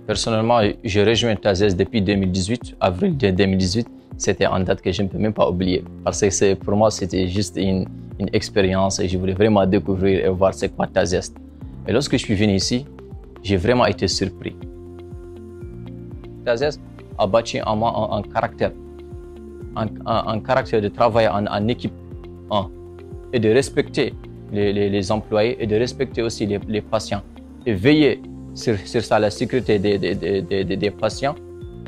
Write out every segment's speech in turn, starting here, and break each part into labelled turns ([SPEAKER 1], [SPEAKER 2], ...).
[SPEAKER 1] Personnellement, j'ai rejoint Tazès depuis 2018, avril 2018. C'était une date que je ne peux même pas oublier. Parce que pour moi, c'était juste une expérience et je voulais vraiment découvrir et voir c'est quoi Tazès. Et lorsque je suis venu ici, j'ai vraiment été surpris. Tazès a bâti en moi un caractère. Un caractère de travailler en équipe et de respecter les employés et de respecter aussi les patients et veiller sur ça, la sécurité des patients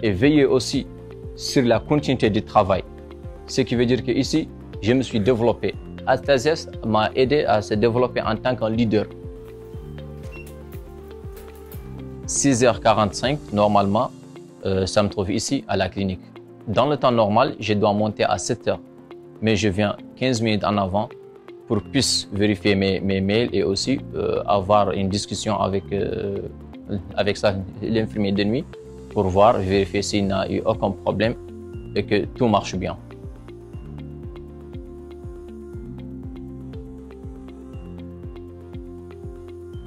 [SPEAKER 1] et veiller aussi sur la continuité du travail. Ce qui veut dire qu'ici, je me suis développé. Tazès m'a aidé à se développer en tant que leader. 6h45, normalement, ça me trouve ici à la clinique. Dans le temps normal, je dois monter à 7h, mais je viens 15 minutes en avant pour puisse vérifier mes mails et aussi avoir une discussion avec l'infirmier de nuit pour voir, vérifier s'il n'y a eu aucun problème et que tout marche bien.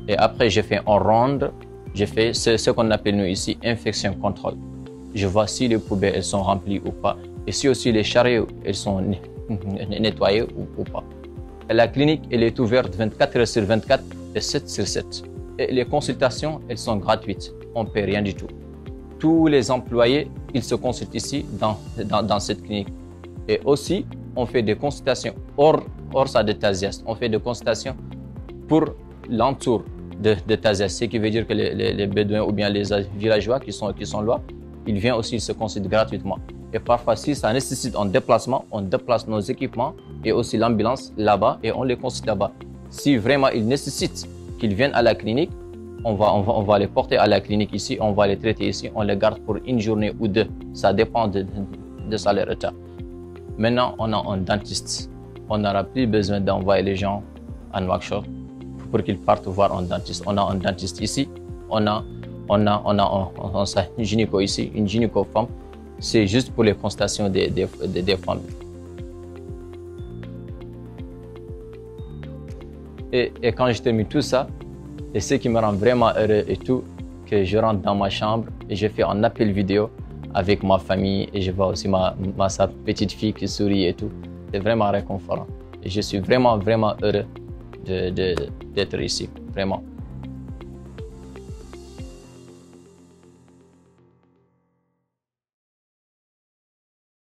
[SPEAKER 1] Et après, j'ai fait un round, j'ai fait ce qu'on appelle nous ici infection contrôle. Je vois si les poubelles elles sont remplies ou pas et si aussi les chariots elles sont nettoyées ou pas. Et la clinique elle est ouverte 24 heures sur 24 et 7 sur 7. Et les consultations elles sont gratuites, on ne paie rien du tout. Tous les employés ils se consultent ici dans cette clinique. Et aussi on fait des consultations hors ça de Tazès. On fait des consultations pour l'entour de Tazès, ce qui veut dire que les Bédouins ou bien les villageois qui sont là, ils viennent aussi se consulter gratuitement. Et parfois, si ça nécessite un déplacement, on déplace nos équipements et aussi l'ambulance là-bas et on les consulte là-bas. Si vraiment ils nécessitent qu'ils viennent à la clinique, on va les porter à la clinique ici, on va les traiter ici, on les garde pour une journée ou deux. Ça dépend de ça leur état. Maintenant, on a un dentiste. On n'aura plus besoin d'envoyer les gens à Nouakchott pour qu'ils partent voir un dentiste. On a un dentiste ici, on a un gynéco ici, une gynéco femme. C'est juste pour les consultations des femmes. Et quand je termine tout ça, et ce qui me rend vraiment heureux et tout, que je rentre dans ma chambre et je fais un appel vidéo avec ma famille et je vois aussi ma petite fille qui sourit et tout. C'est vraiment réconfortant. Et je suis vraiment, vraiment heureux d'être ici, vraiment.